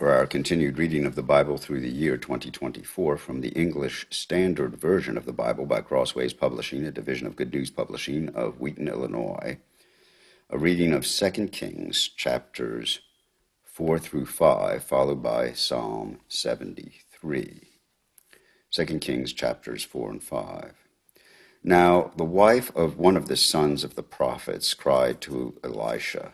For our continued reading of the Bible through the year 2024 from the English Standard Version of the Bible by Crossways Publishing, a division of Good News Publishing of Wheaton, Illinois, a reading of 2 Kings chapters 4 through 5, followed by Psalm 73. 2 Kings chapters 4 and 5. Now the wife of one of the sons of the prophets cried to Elisha,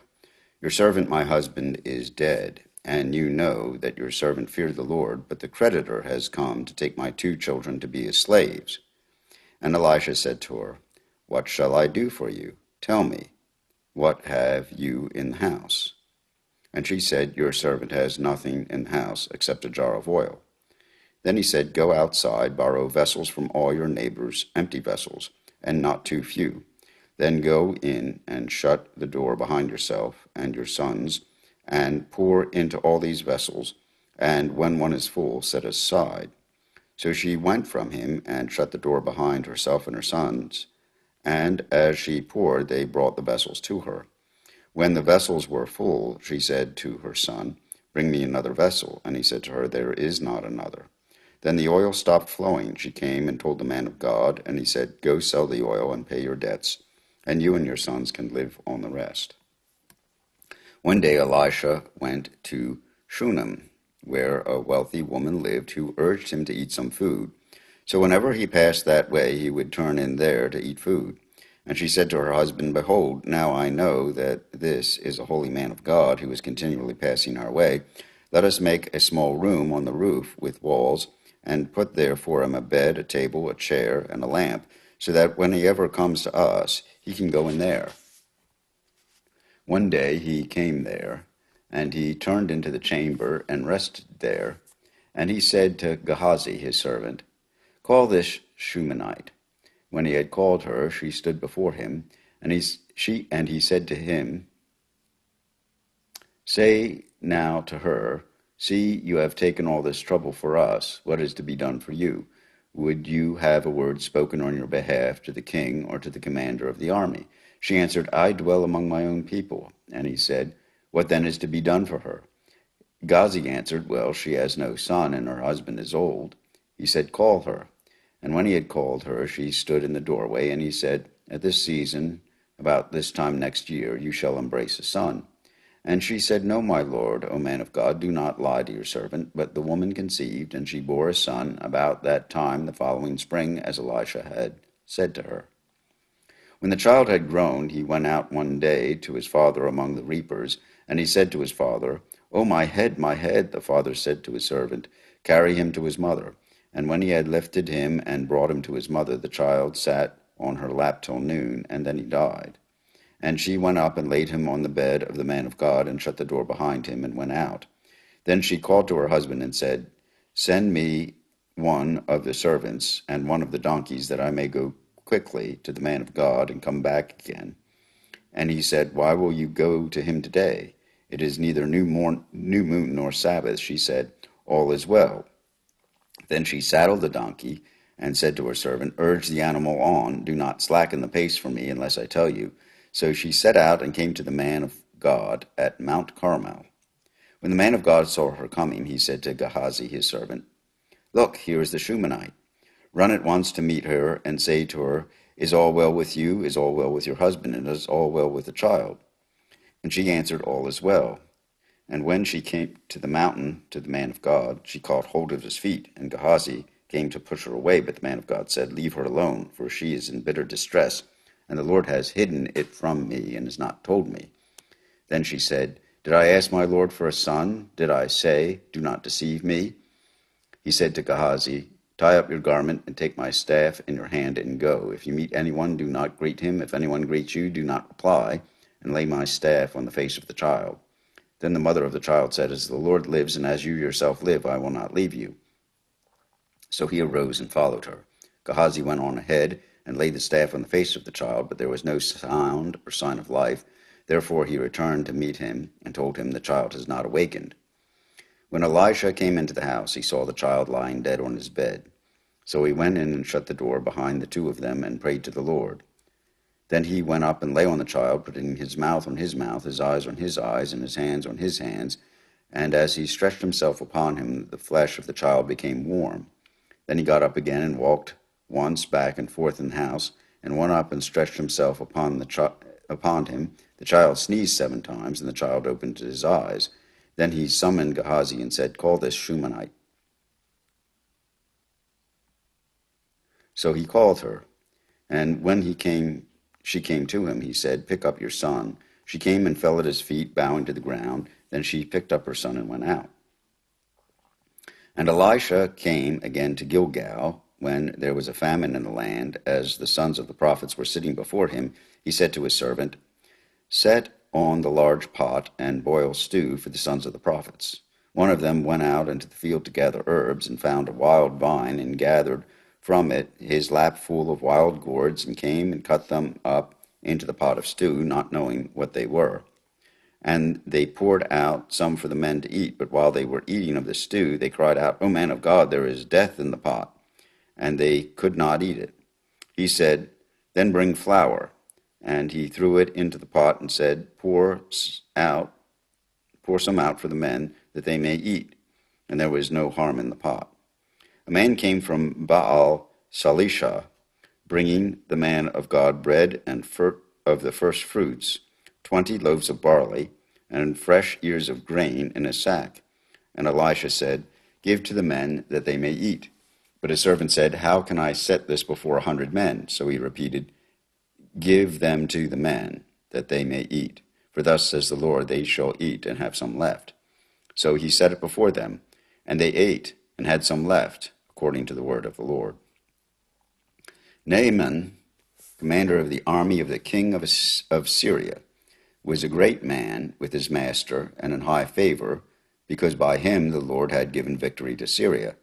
"Your servant my husband is dead, and you know that your servant feared the Lord, but the creditor has come to take my 2 children to be his slaves." And Elisha said to her, "What shall I do for you? Tell me, what have you in the house?" And she said, "Your servant has nothing in the house except a jar of oil." Then he said, "Go outside, borrow vessels from all your neighbors, empty vessels, and not too few. Then go in and shut the door behind yourself and your sons, and pour into all these vessels, and when one is full, set aside." So she went from him and shut the door behind herself and her sons, and as she poured, they brought the vessels to her. When the vessels were full, she said to her son, "Bring me another vessel." And he said to her, "There is not another." Then the oil stopped flowing. She came and told the man of God, and he said, "Go sell the oil and pay your debts, and you and your sons can live on the rest." One day Elisha went to Shunem, where a wealthy woman lived who urged him to eat some food. So whenever he passed that way, he would turn in there to eat food. And she said to her husband, "Behold, now I know that this is a holy man of God who is continually passing our way. Let us make a small room on the roof with walls, and put there for him a bed, a table, a chair, and a lamp, so that when he ever comes to us, he can go in there." One day he came there, and he turned into the chamber and rested there. And he said to Gehazi his servant, "Call this Shunammite." When he had called her, she stood before him, and he said to him, "Say now to her, see, you have taken all this trouble for us. What is to be done for you? Would you have a word spoken on your behalf to the king or to the commander of the army?" She answered, "I dwell among my own people." And he said, "What then is to be done for her?" Gehazi answered, "Well, she has no son, and her husband is old." He said, "Call her." And when he had called her, she stood in the doorway, and he said, "At this season, about this time next year, you shall embrace a son." And she said, "No, my lord, O man of God, do not lie to your servant." But the woman conceived, and she bore a son about that time the following spring, as Elisha had said to her. When the child had grown, he went out one day to his father among the reapers, and he said to his father, "Oh, my head, my head." The father said to his servant, "Carry him to his mother." And when he had lifted him and brought him to his mother, the child sat on her lap till noon, and then he died. And she went up and laid him on the bed of the man of God, and shut the door behind him, and went out. Then she called to her husband and said, "Send me one of the servants and one of the donkeys, that I may go quickly to the man of God and come back again." And he said, "Why will you go to him today? It is neither new moon nor Sabbath." She said, "All is well." Then she saddled the donkey and said to her servant, "Urge the animal on. Do not slacken the pace for me unless I tell you." So she set out and came to the man of God at Mount Carmel. When the man of God saw her coming, he said to Gehazi his servant, "Look, here is the Shunammite. Run at once to meet her and say to her, 'Is all well with you? Is all well with your husband? And is all well with the child?'" And she answered, "All is well." And when she came to the mountain to the man of God, she caught hold of his feet, and Gehazi came to push her away. But the man of God said, "Leave her alone, for she is in bitter distress, and the Lord has hidden it from me and has not told me." Then she said, "Did I ask my Lord for a son? Did I say, 'Do not deceive me'?" He said to Gehazi, "Tie up your garment and take my staff in your hand and go. If you meet anyone, do not greet him. If anyone greets you, do not reply, and lay my staff on the face of the child." Then the mother of the child said, "As the Lord lives and as you yourself live, I will not leave you." So he arose and followed her. Gehazi went on ahead and laid the staff on the face of the child, but there was no sound or sign of life. Therefore he returned to meet him and told him, "The child has not awakened." When Elisha came into the house, he saw the child lying dead on his bed. So he went in and shut the door behind the 2 of them and prayed to the Lord. Then he went up and lay on the child, putting his mouth on his mouth, his eyes on his eyes, and his hands on his hands. And as he stretched himself upon him, the flesh of the child became warm. Then he got up again and walked once back and forth in the house, and went up and stretched himself upon him. The child sneezed 7 times, and the child opened his eyes. Then he summoned Gehazi and said, "Call this Shunammite." So he called her, and when she came to him, he said, "Pick up your son." She came and fell at his feet, bowing to the ground. Then she picked up her son and went out. And Elisha came again to Gilgal, when there was a famine in the land. As the sons of the prophets were sitting before him, he said to his servant, "Set on the large pot and boil stew for the sons of the prophets." One of them went out into the field to gather herbs, and found a wild vine, and gathered from it his lap full of wild gourds, and came and cut them up into the pot of stew, not knowing what they were. And they poured out some for the men to eat. But while they were eating of the stew, they cried out, "O man of God, there is death in the pot." And they could not eat it. He said, "Then bring flour." And he threw it into the pot and said, Pour some out for the men, that they may eat." And there was no harm in the pot. A man came from Baal Salisha, bringing the man of God bread and of the first fruits, 20 loaves of barley, and fresh ears of grain in a sack. And Elisha said, "Give to the men, that they may eat." But his servant said, "How can I set this before 100 men? So he repeated, "Give them to the men, that they may eat. For thus says the Lord, they shall eat and have some left." So he set it before them, and they ate and had some left, according to the word of the Lord. Naaman, commander of the army of the king of Syria, was a great man with his master and in high favor, because by him the Lord had given victory to Syria.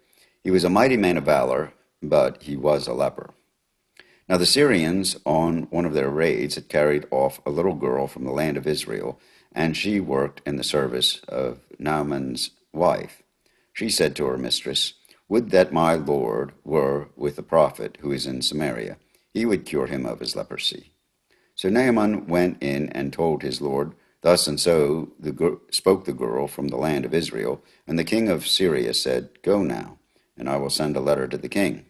He was a mighty man of valor, but he was a leper. Now the Syrians, on one of their raids, had carried off a little girl from the land of Israel, and she worked in the service of Naaman's wife. She said to her mistress, "Would that my Lord were with the prophet who is in Samaria. He would cure him of his leprosy." So Naaman went in and told his Lord, "Thus and so spoke the girl from the land of Israel." And the king of Syria said, "Go now, and I will send a letter to the king."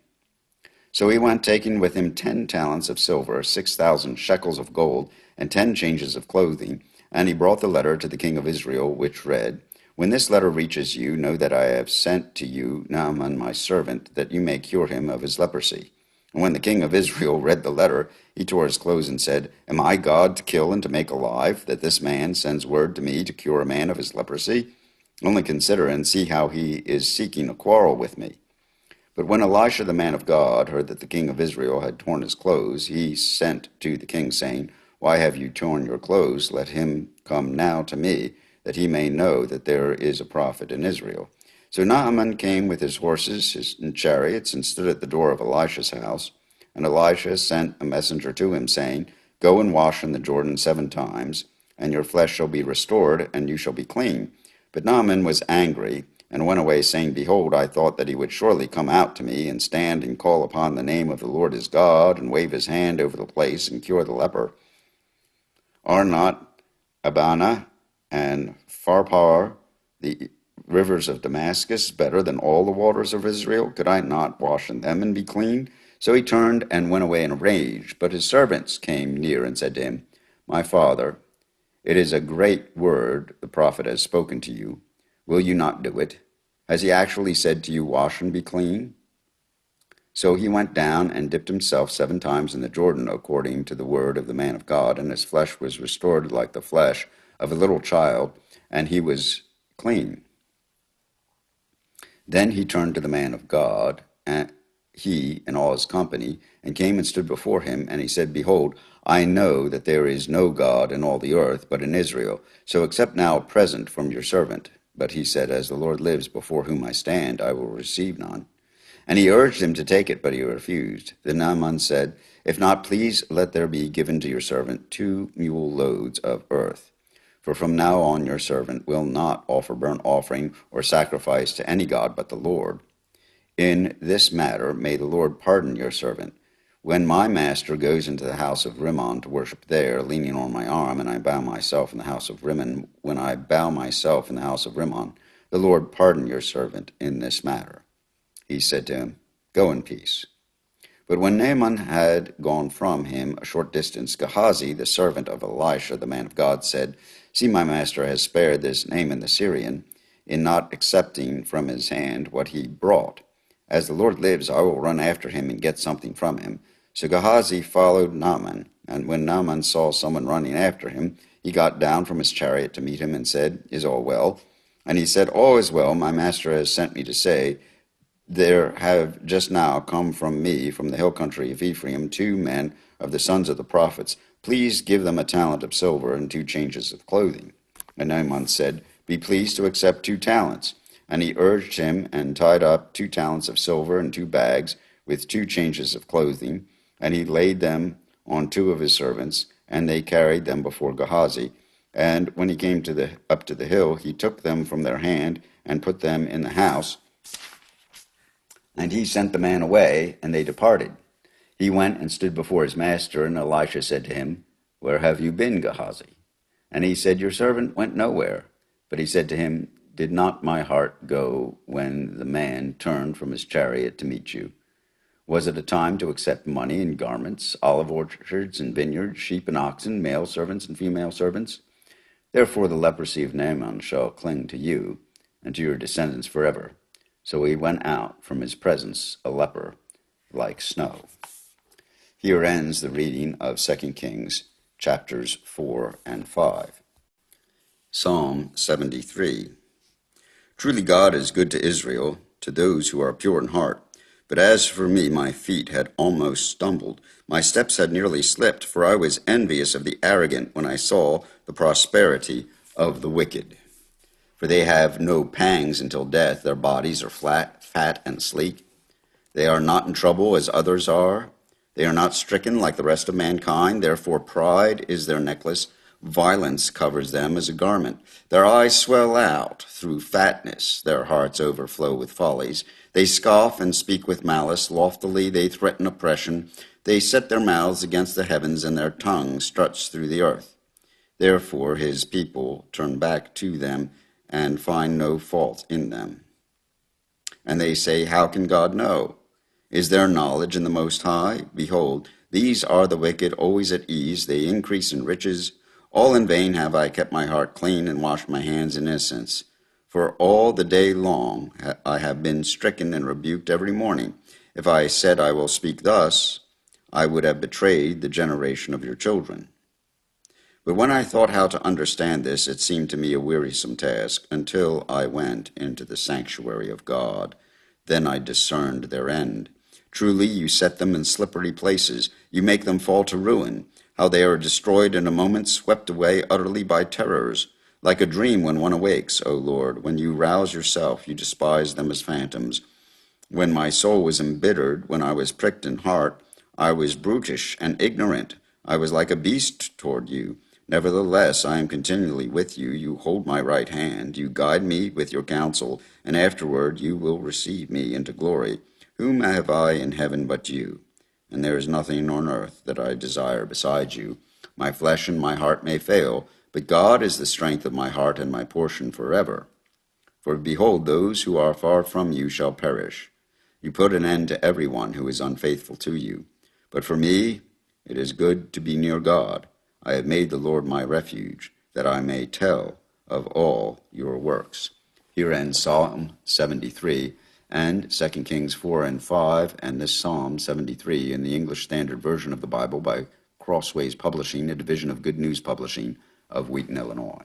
So he went, taking with him 10 talents of silver, 6,000 shekels of gold, and 10 changes of clothing. And he brought the letter to the king of Israel, which read, "When this letter reaches you, know that I have sent to you Naaman my servant, that you may cure him of his leprosy." And when the king of Israel read the letter, he tore his clothes and said, "Am I God to kill and to make alive, that this man sends word to me to cure a man of his leprosy? Only consider and see how he is seeking a quarrel with me." But when Elisha the man of God heard that the king of Israel had torn his clothes, he sent to the king, saying, "Why have you torn your clothes? Let him come now to me, that he may know that there is a prophet in Israel." So Naaman came with his horses and chariots, and stood at the door of Elisha's house. And Elisha sent a messenger to him, saying, "Go and wash in the Jordan 7 times, and your flesh shall be restored, and you shall be clean." But Naaman was angry, and went away, saying, "Behold, I thought that he would surely come out to me, and stand and call upon the name of the Lord his God, and wave his hand over the place, and cure the leper. Are not Abana and Pharpar, the rivers of Damascus, better than all the waters of Israel? Could I not wash in them and be clean?" So he turned and went away in a rage. But his servants came near and said to him, "My father, it is a great word the prophet has spoken to you. Will you not do it? Has he actually said to you, 'Wash and be clean'?" So he went down and dipped himself 7 times in the Jordan, according to the word of the man of God, and his flesh was restored like the flesh of a little child, and he was clean. Then he turned to the man of God, and he and all his company, and came and stood before him. And he said, "Behold, I know that there is no God in all the earth but in Israel. So accept now a present from your servant." But he said, "As the Lord lives, before whom I stand, I will receive none." And he urged him to take it, but he refused. Then Naaman said, "If not, please let there be given to your servant 2 mule loads of earth. For from now on your servant will not offer burnt offering or sacrifice to any god but the Lord. In this matter may the Lord pardon your servant. When my master goes into the house of Rimmon to worship there, leaning on my arm, and I bow myself in the house of Rimmon, when I bow myself in the house of Rimmon, the Lord pardon your servant in this matter. He said to him, Go in peace. But when Naaman had gone from him a short distance, Gehazi, the servant of Elisha, the man of God, said, See, my master has spared this Naaman the Syrian, in not accepting from his hand what he brought. As the Lord lives, I will run after him and get something from him. So Gehazi followed Naaman, and when Naaman saw someone running after him, he got down from his chariot to meet him and said, Is all well? And he said, All is well. My master has sent me to say, There have just now come from me, from the hill country of Ephraim, 2 men of the sons of the prophets. Please give them a talent of silver and 2 changes of clothing. And Naaman said, Be pleased to accept 2 talents. And he urged him and tied up 2 talents of silver and 2 bags with 2 changes of clothing. And he laid them on 2 of his servants, and they carried them before Gehazi. And when he came up to the hill, he took them from their hand and put them in the house. And he sent the man away, and they departed. He went and stood before his master, and Elisha said to him, Where have you been, Gehazi? And he said, Your servant went nowhere. But he said to him, Did not my heart go when the man turned from his chariot to meet you? Was it a time to accept money and garments, olive orchards and vineyards, sheep and oxen, male servants and female servants? Therefore the leprosy of Naaman shall cling to you and to your descendants forever. So he went out from his presence a leper like snow. Here ends the reading of 2 Kings chapters 4 and 5. Psalm 73. Truly God is good to Israel, to those who are pure in heart. But as for me, my feet had almost stumbled. My steps had nearly slipped, for I was envious of the arrogant when I saw the prosperity of the wicked. For they have no pangs until death. Their bodies are fat, and sleek. They are not in trouble as others are. They are not stricken like the rest of mankind. Therefore pride is their necklace. Violence covers them as a garment. Their eyes swell out through fatness. Their hearts overflow with follies. They scoff and speak with malice. Loftily they threaten oppression. They set their mouths against the heavens, and their tongue struts through the earth. Therefore his people turn back to them and find no fault in them. And they say, How can God know? Is there knowledge in the Most High? Behold, these are the wicked, always at ease. They increase in riches. All in vain have I kept my heart clean and washed my hands in innocence. For all the day long I have been stricken and rebuked every morning. If I said I will speak thus, I would have betrayed the generation of your children. But when I thought how to understand this, it seemed to me a wearisome task, until I went into the sanctuary of God. Then I discerned their end. Truly you set them in slippery places. You make them fall to ruin. How they are destroyed in a moment, swept away utterly by terrors. Like a dream when one awakes, O Lord. When you rouse yourself, you despise them as phantoms. When my soul was embittered, when I was pricked in heart, I was brutish and ignorant. I was like a beast toward you. Nevertheless, I am continually with you. You hold my right hand. You guide me with your counsel, and afterward you will receive me into glory. Whom have I in heaven but you? And there is nothing on earth that I desire besides you. My flesh and my heart may fail, but God is the strength of my heart and my portion forever. For behold, those who are far from you shall perish. You put an end to everyone who is unfaithful to you. But for me, it is good to be near God. I have made the Lord my refuge, that I may tell of all your works. Here ends Psalm 73 and 2 Kings 4 and 5, and this Psalm 73 in the English Standard Version of the Bible by Crossways Publishing, a division of Good News Publishing of Wheaton, Illinois.